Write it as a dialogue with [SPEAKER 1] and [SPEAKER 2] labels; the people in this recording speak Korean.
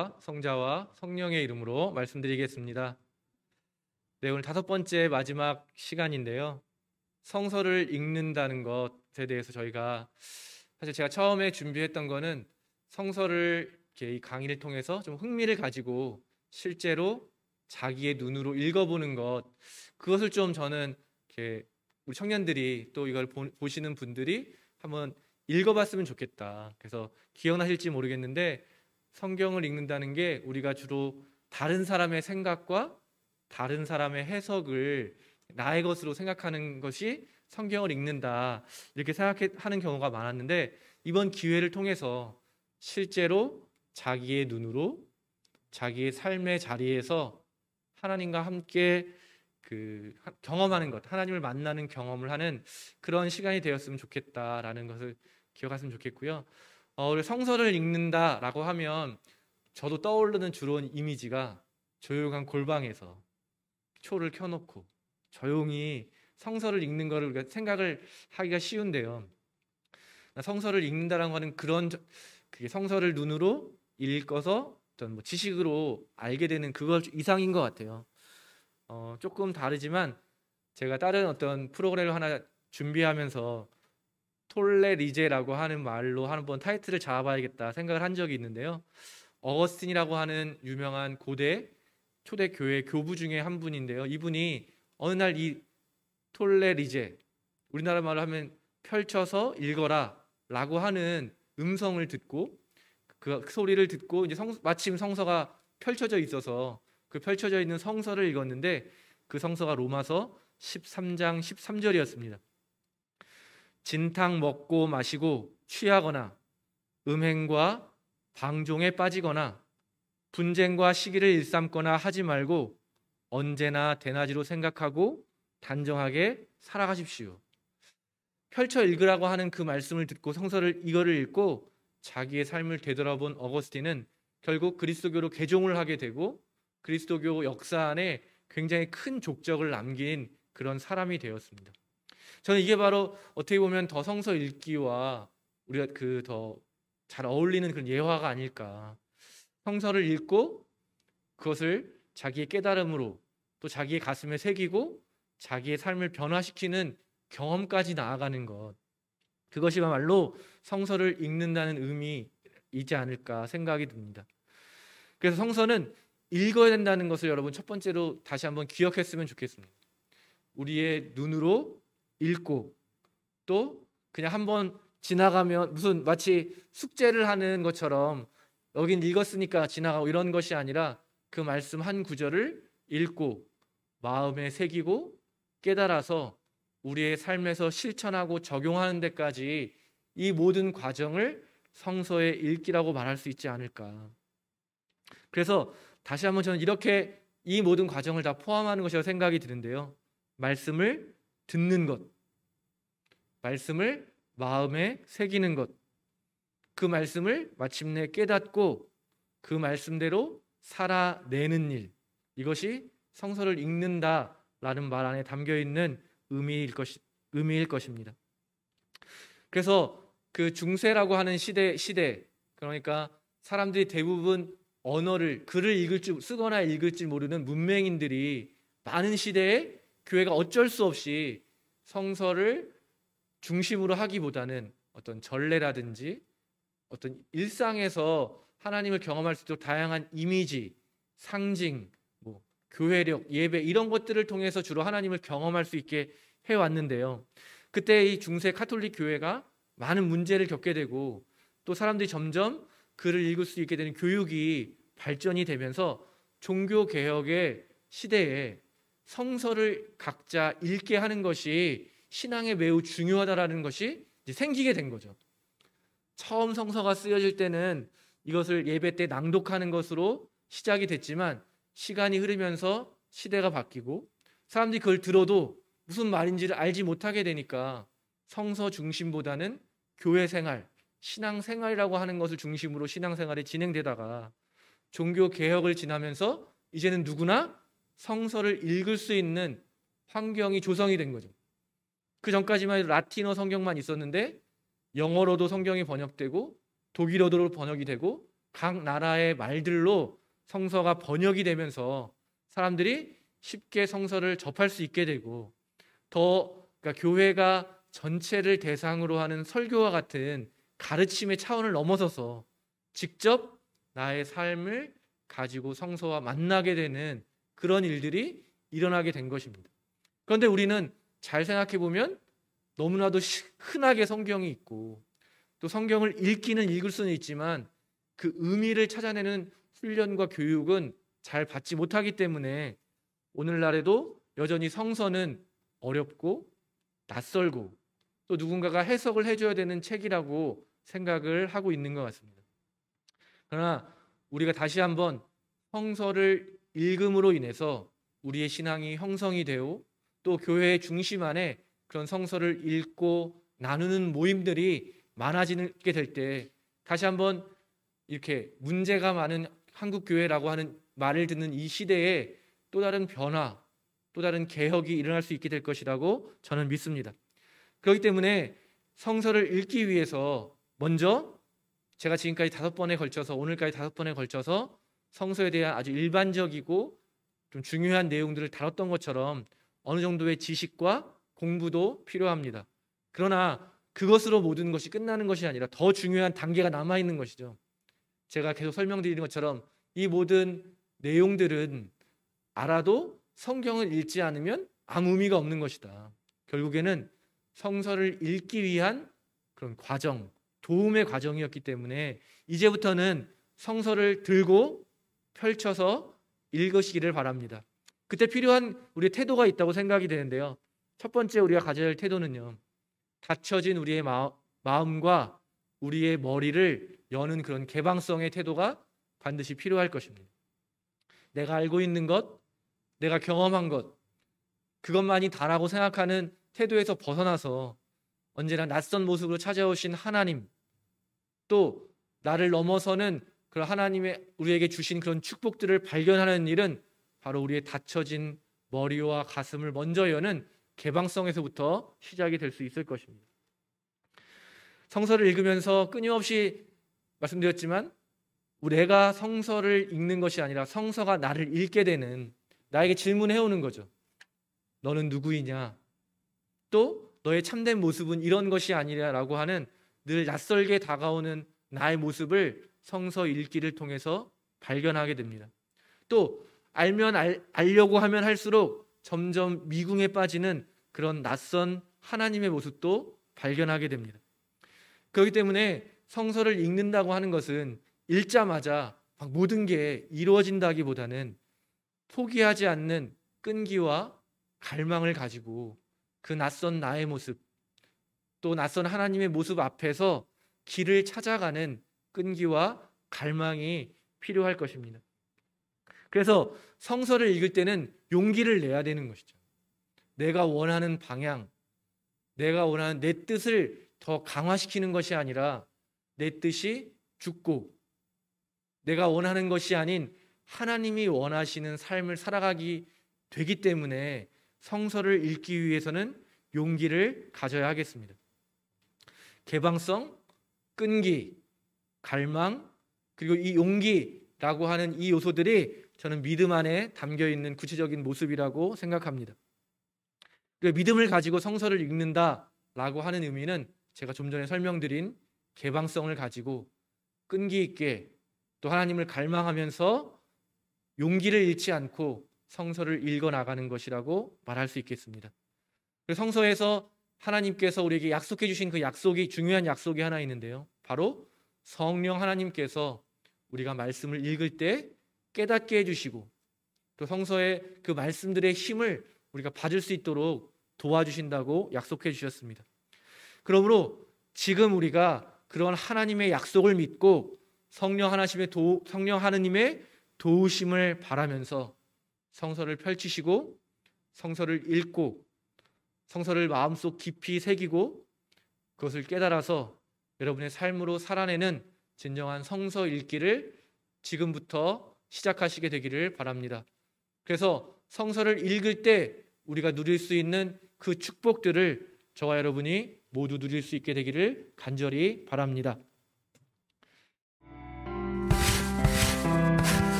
[SPEAKER 1] 아버지와 성자와 성령의 이름으로 말씀드리겠습니다. 네, 오늘 5번째 마지막 시간인데요. 성서를 읽는다는 것에 대해서 저희가 사실 제가 처음에 준비했던 거는 성서를 이렇게 이 강의를 통해서 좀 흥미를 가지고 실제로 자기의 눈으로 읽어보는 것, 그것을 좀 저는 이렇게 우리 청년들이 또 이걸 보시는 분들이 한번 읽어봤으면 좋겠다. 그래서 기억나실지 모르겠는데 성경을 읽는다는 게 우리가 주로 다른 사람의 생각과 다른 사람의 해석을 나의 것으로 생각하는 것이 성경을 읽는다, 이렇게 생각하는 경우가 많았는데 이번 기회를 통해서 실제로 자기의 눈으로 자기의 삶의 자리에서 하나님과 함께 경험하는 것, 하나님을 만나는 경험을 하는 그런 시간이 되었으면 좋겠다라는 것을 기억하시면 좋겠고요. 우리 성서를 읽는다라고 하면 저도 떠오르는 주로 이미지가 조용한 골방에서 초를 켜놓고 조용히 성서를 읽는 거를 우리가 생각을 하기가 쉬운데요. 성서를 읽는다라는 거는 그게 성서를 눈으로 읽어서 어떤 뭐 지식으로 알게 되는 그것 이상인 것 같아요. 조금 다르지만 제가 다른 어떤 프로그램을 하나 준비하면서 톨레리제라고 하는 말로 한번 타이틀을 잡아봐야겠다 생각을 한 적이 있는데요. 어거스틴이라고 하는 유명한 고대 초대 교회 교부 중에 한 분인데요. 이분이 어느 날 이 톨레리제, 우리나라 말로 하면 펼쳐서 읽어라 라고 하는 음성을 듣고 그 소리를 듣고 이제 마침 성서가 펼쳐져 있어서 그 펼쳐져 있는 성서를 읽었는데 그 성서가 로마서 13장 13절이었습니다. 진탕 먹고 마시고 취하거나 음행과 방종에 빠지거나 분쟁과 시기를 일삼거나 하지 말고 언제나 대낮으로 생각하고 단정하게 살아가십시오. 펼쳐 읽으라고 하는 그 말씀을 듣고 이거를 읽고 자기의 삶을 되돌아본 어거스틴은 결국 그리스도교로 개종을 하게 되고 그리스도교 역사 안에 굉장히 큰 족적을 남긴 그런 사람이 되었습니다. 저는 이게 바로 어떻게 보면 더 성서 읽기와 우리가 더 잘 어울리는 그런 예화가 아닐까. 성서를 읽고 그것을 자기의 깨달음으로 또 자기의 가슴에 새기고 자기의 삶을 변화시키는 경험까지 나아가는 것, 그것이야말로 성서를 읽는다는 의미이지 않을까 생각이 듭니다. 그래서 성서는 읽어야 된다는 것을 여러분 첫 번째로 다시 한번 기억했으면 좋겠습니다. 우리의 눈으로 읽고 또 그냥 한번 지나가면 무슨 마치 숙제를 하는 것처럼 여긴 읽었으니까 지나가고 이런 것이 아니라 그 말씀 한 구절을 읽고 마음에 새기고 깨달아서 우리의 삶에서 실천하고 적용하는 데까지 이 모든 과정을 성서의 읽기라고 말할 수 있지 않을까. 그래서 다시 한번 저는 이렇게 이 모든 과정을 다 포함하는 것이라고 생각이 드는데요. 말씀을 듣는 것, 말씀을 마음에 새기는 것, 그 말씀을 마침내 깨닫고 그 말씀대로 살아내는 일, 이것이 성서를 읽는다라는 말 안에 담겨있는 의미일 것입니다. 그래서 그 중세라고 하는 시대, 그러니까 사람들이 대부분 글을 쓰거나 읽을 줄 모르는 문맹인들이 많은 시대에 교회가 어쩔 수 없이 성서를 중심으로 하기보다는 어떤 전례라든지 어떤 일상에서 하나님을 경험할 수 있도록 다양한 이미지, 상징, 교회력, 예배 이런 것들을 통해서 주로 하나님을 경험할 수 있게 해왔는데요. 그때 이 중세 카톨릭 교회가 많은 문제를 겪게 되고 또 사람들이 점점 글을 읽을 수 있게 되는 교육이 발전이 되면서 종교개혁의 시대에 성서를 각자 읽게 하는 것이 신앙에 매우 중요하다라는 것이 이제 생기게 된 거죠. 처음 성서가 쓰여질 때는 이것을 예배 때 낭독하는 것으로 시작이 됐지만 시간이 흐르면서 시대가 바뀌고 사람들이 그걸 들어도 무슨 말인지를 알지 못하게 되니까 성서 중심보다는 교회 생활, 신앙 생활이라고 하는 것을 중심으로 신앙생활이 진행되다가 종교 개혁을 지나면서 이제는 누구나 성서를 읽을 수 있는 환경이 조성이 된 거죠. 그 전까지만 해도 라틴어 성경만 있었는데 영어로도 성경이 번역되고 독일어도 번역이 되고 각 나라의 말들로 성서가 번역이 되면서 사람들이 쉽게 성서를 접할 수 있게 되고 그러니까 교회가 전체를 대상으로 하는 설교와 같은 가르침의 차원을 넘어서서 직접 나의 삶을 가지고 성서와 만나게 되는 그런 일들이 일어나게 된 것입니다. 그런데 우리는 잘 생각해 보면 너무나도 흔하게 성경이 있고 또 성경을 읽을 수는 있지만 그 의미를 찾아내는 훈련과 교육은 잘 받지 못하기 때문에 오늘날에도 여전히 성서는 어렵고 낯설고 또 누군가가 해석을 해줘야 되는 책이라고 생각을 하고 있는 것 같습니다. 그러나 우리가 다시 한번 성서를 읽음으로 인해서 우리의 신앙이 형성이 되고 또 교회의 중심 안에 그런 성서를 읽고 나누는 모임들이 많아지게 될 때 다시 한번 이렇게 문제가 많은 한국 교회라고 하는 말을 듣는 이 시대에 또 다른 변화, 또 다른 개혁이 일어날 수 있게 될 것이라고 저는 믿습니다. 그렇기 때문에 성서를 읽기 위해서 먼저 제가 지금까지 5번에 걸쳐서 오늘까지 5번에 걸쳐서 성서에 대한 아주 일반적이고 좀 중요한 내용들을 다뤘던 것처럼 어느 정도의 지식과 공부도 필요합니다. 그러나 그것으로 모든 것이 끝나는 것이 아니라 더 중요한 단계가 남아있는 것이죠. 제가 계속 설명드리는 것처럼 이 모든 내용들은 알아도 성경을 읽지 않으면 아무 의미가 없는 것이다. 결국에는 성서를 읽기 위한 그런 과정, 도움의 과정이었기 때문에 이제부터는 성서를 들고 펼쳐서 읽으시기를 바랍니다. 그때 필요한 우리의 태도가 있다고 생각이 되는데요. 첫 번째 우리가 가져야 할 태도는요, 닫혀진 우리의 마음과 우리의 머리를 여는 그런 개방성의 태도가 반드시 필요할 것입니다. 내가 알고 있는 것, 내가 경험한 것, 그것만이 다라고 생각하는 태도에서 벗어나서 언제나 낯선 모습으로 찾아오신 하나님, 또 나를 넘어서는 그런 하나님의 우리에게 주신 그런 축복들을 발견하는 일은 바로 우리의 닫혀진 머리와 가슴을 먼저 여는 개방성에서부터 시작이 될 수 있을 것입니다. 성서를 읽으면서 끊임없이 말씀드렸지만 내가 성서를 읽는 것이 아니라 성서가 나를 읽게 되는, 나에게 질문해오는 거죠. 너는 누구이냐? 또 너의 참된 모습은 이런 것이 아니라라고 하는 늘 낯설게 다가오는 나의 모습을 성서 읽기를 통해서 발견하게 됩니다. 또 알려고 하면 할수록 점점 미궁에 빠지는 그런 낯선 하나님의 모습도 발견하게 됩니다. 그렇기 때문에 성서를 읽는다고 하는 것은 읽자마자 모든 게 이루어진다기보다는 포기하지 않는 끈기와 갈망을 가지고 그 낯선 나의 모습, 또 낯선 하나님의 모습 앞에서 길을 찾아가는 끈기와 갈망이 필요할 것입니다. 그래서 성서를 읽을 때는 용기를 내야 되는 것이죠. 내가 원하는 방향, 내가 원하는 내 뜻을 더 강화시키는 것이 아니라 내 뜻이 죽고 내가 원하는 것이 아닌 하나님이 원하시는 삶을 살아가기 되기 때문에 성서를 읽기 위해서는 용기를 가져야 하겠습니다. 개방성, 끈기, 갈망, 그리고 이 용기라고 하는 이 요소들이 저는 믿음 안에 담겨있는 구체적인 모습이라고 생각합니다. 믿음을 가지고 성서를 읽는다라고 하는 의미는 제가 좀 전에 설명드린 개방성을 가지고 끈기 있게 또 하나님을 갈망하면서 용기를 잃지 않고 성서를 읽어나가는 것이라고 말할 수 있겠습니다. 성서에서 하나님께서 우리에게 약속해 주신 그 약속이, 중요한 약속이 하나 있는데요, 바로 성령 하나님께서 우리가 말씀을 읽을 때 깨닫게 해주시고 또 성서의 그 말씀들의 힘을 우리가 받을 수 있도록 도와주신다고 약속해 주셨습니다. 그러므로 지금 우리가 그런 하나님의 약속을 믿고 성령 하나님의 도우심을 바라면서 성서를 펼치시고 성서를 읽고 성서를 마음속 깊이 새기고 그것을 깨달아서 여러분의 삶으로 살아내는 진정한 성서 읽기를 지금부터 시작하시게 되기를 바랍니다. 그래서 성서를 읽을 때 우리가 누릴 수 있는 그 축복들을 저와 여러분이 모두 누릴 수 있게 되기를 간절히 바랍니다.